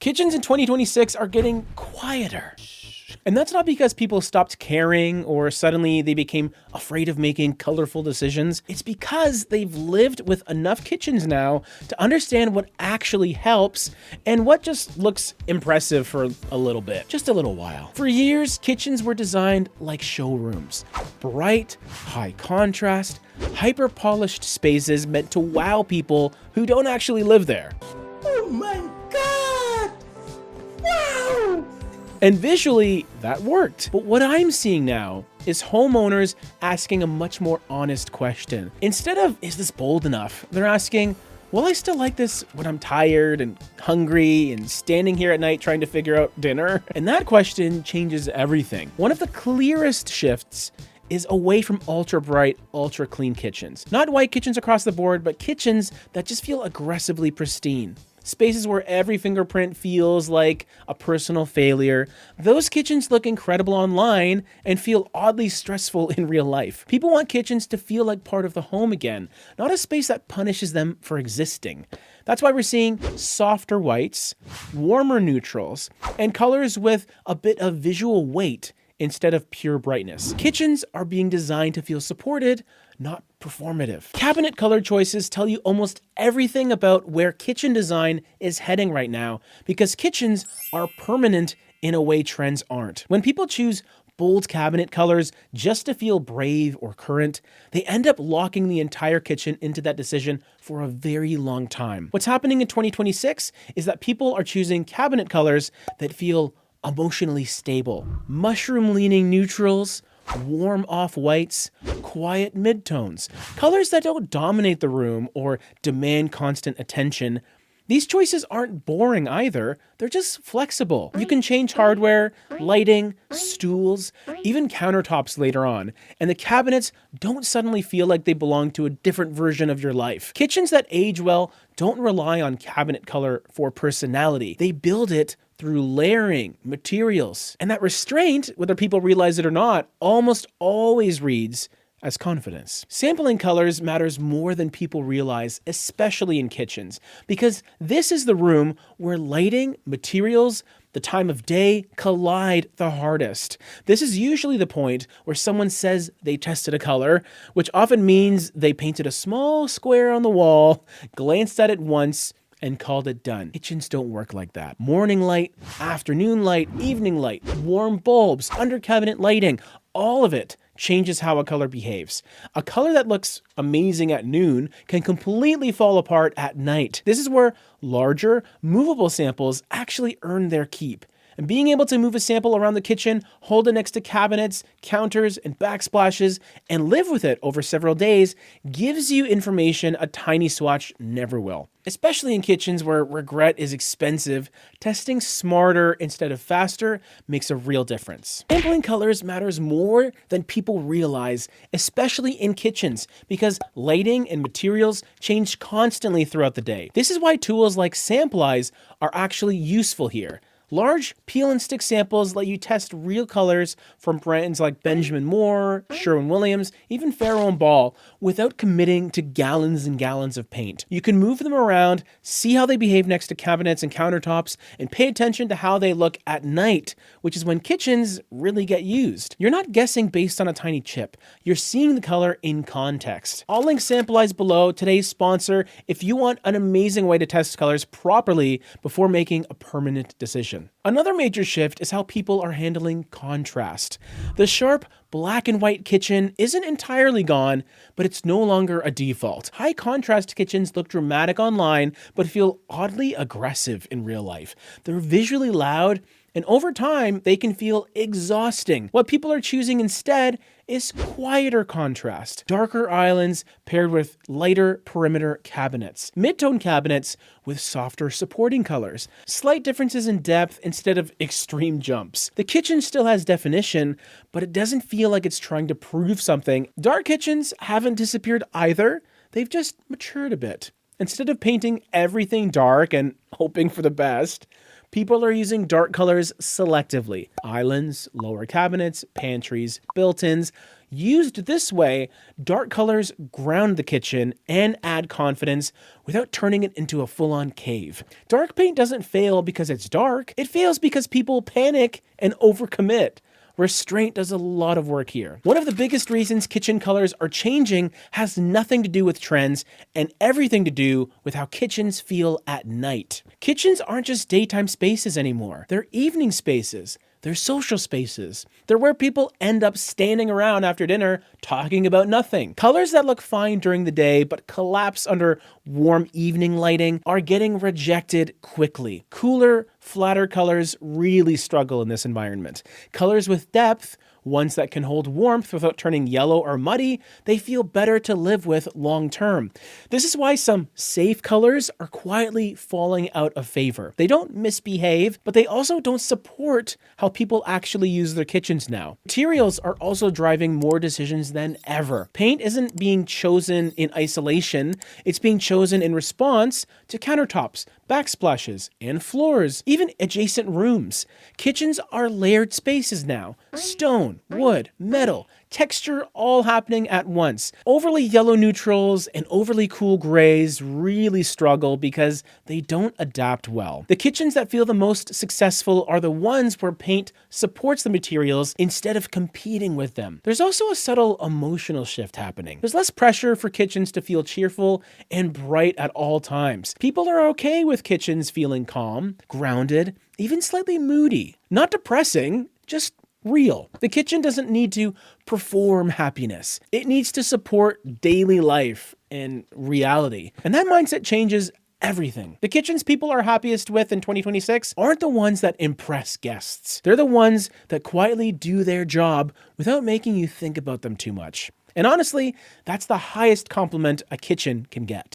Kitchens in 2026 are getting quieter. And that's not because people stopped caring or suddenly they became afraid of making colorful decisions. It's because they've lived with enough kitchens now to understand what actually helps and what just looks impressive for a little bit, just a little while. For years, kitchens were designed like showrooms. Bright, high contrast, hyper-polished spaces meant to wow people who don't actually live there. Oh my God! Wow! And visually, that worked. But what I'm seeing now is homeowners asking a much more honest question. Instead of, is this bold enough? They're asking, will I still like this when I'm tired and hungry and standing here at night trying to figure out dinner? And that question changes everything. One of the clearest shifts is away from ultra bright, ultra clean kitchens. Not white kitchens across the board, but kitchens that just feel aggressively pristine. Spaces where every fingerprint feels like a personal failure. Those kitchens look incredible online and feel oddly stressful in real life. People want kitchens to feel like part of the home again, not a space that punishes them for existing. That's why we're seeing softer whites, warmer neutrals, and colors with a bit of visual weight instead of pure brightness. Kitchens are being designed to feel supported, not performative. Cabinet color choices tell you almost everything about where kitchen design is heading right now, because kitchens are permanent in a way trends aren't. When people choose bold cabinet colors just to feel brave or current, they end up locking the entire kitchen into that decision for a very long time. What's happening in 2026 is that people are choosing cabinet colors that feel emotionally stable. Mushroom-leaning neutrals, warm off-whites, quiet midtones. Colors that don't dominate the room or demand constant attention. These choices aren't boring either, they're just flexible. You can change hardware, lighting, stools, even countertops later on, and the cabinets don't suddenly feel like they belong to a different version of your life. Kitchens that age well don't rely on cabinet color for personality. They build it through layering, materials. And that restraint, whether people realize it or not, almost always reads as confidence. Sampling colors matters more than people realize, especially in kitchens, because this is the room where lighting, materials, the time of day collide the hardest. This is usually the point where someone says they tested a color, which often means they painted a small square on the wall, glanced at it once, and called it done. Kitchens don't work like that. Morning light, afternoon light, evening light, warm bulbs, under cabinet lighting, all of it changes how a color behaves. A color that looks amazing at noon can completely fall apart at night. This is where larger, movable samples actually earn their keep. And being able to move a sample around the kitchen, hold it next to cabinets, counters, and backsplashes, and live with it over several days gives you information a tiny swatch never will. Especially in kitchens where regret is expensive, testing smarter instead of faster makes a real difference. Sampling colors matters more than people realize, especially in kitchens, because lighting and materials change constantly throughout the day. This is why tools like Samplize are actually useful here. Large peel and stick samples let you test real colors from brands like Benjamin Moore, Sherwin-Williams, even Farrow & Ball without committing to gallons and gallons of paint. You can move them around, see how they behave next to cabinets and countertops, and pay attention to how they look at night, which is when kitchens really get used. You're not guessing based on a tiny chip. You're seeing the color in context. I'll link Samplize below, today's sponsor, if you want an amazing way to test colors properly before making a permanent decision. Another major shift is how people are handling contrast. The sharp black and white kitchen isn't entirely gone, but it's no longer a default. High contrast kitchens look dramatic online, but feel oddly aggressive in real life. They're visually loud, and over time, they can feel exhausting. What people are choosing instead is quieter contrast. Darker islands paired with lighter perimeter cabinets. Mid-tone cabinets with softer supporting colors. Slight differences in depth instead of extreme jumps. The kitchen still has definition, but it doesn't feel like it's trying to prove something. Dark kitchens haven't disappeared either. They've just matured a bit. Instead of painting everything dark and hoping for the best, people are using dark colors selectively. Islands, lower cabinets, pantries, built-ins. Used this way, dark colors ground the kitchen and add confidence without turning it into a full-on cave. Dark paint doesn't fail because it's dark, it fails because people panic and overcommit. Restraint does a lot of work here. One of the biggest reasons kitchen colors are changing has nothing to do with trends and everything to do with how kitchens feel at night. Kitchens aren't just daytime spaces anymore. They're evening spaces. They're social spaces. They're where people end up standing around after dinner talking about nothing. Colors that look fine during the day but collapse under warm evening lighting are getting rejected quickly. Cooler, flatter colors really struggle in this environment. Colors with depth, ones that can hold warmth without turning yellow or muddy, they feel better to live with long term. This is why some safe colors are quietly falling out of favor. They don't misbehave, but they also don't support how people actually use their kitchens now. Materials are also driving more decisions than ever. Paint isn't being chosen in isolation, it's being chosen in response to countertops, backsplashes, and floors, even adjacent rooms. Kitchens are layered spaces now. Stone, wood, metal, texture all happening at once. Overly yellow neutrals and overly cool grays really struggle because they don't adapt well. The kitchens that feel the most successful are the ones where paint supports the materials instead of competing with them. There's also a subtle emotional shift happening. There's less pressure for kitchens to feel cheerful and bright at all times. People are okay with kitchens feeling calm, grounded, even slightly moody. Not depressing, just real. The kitchen doesn't need to perform happiness. It needs to support daily life and reality. And that mindset changes everything. The kitchens people are happiest with in 2026 aren't the ones that impress guests. They're the ones that quietly do their job without making you think about them too much. And honestly, that's the highest compliment a kitchen can get.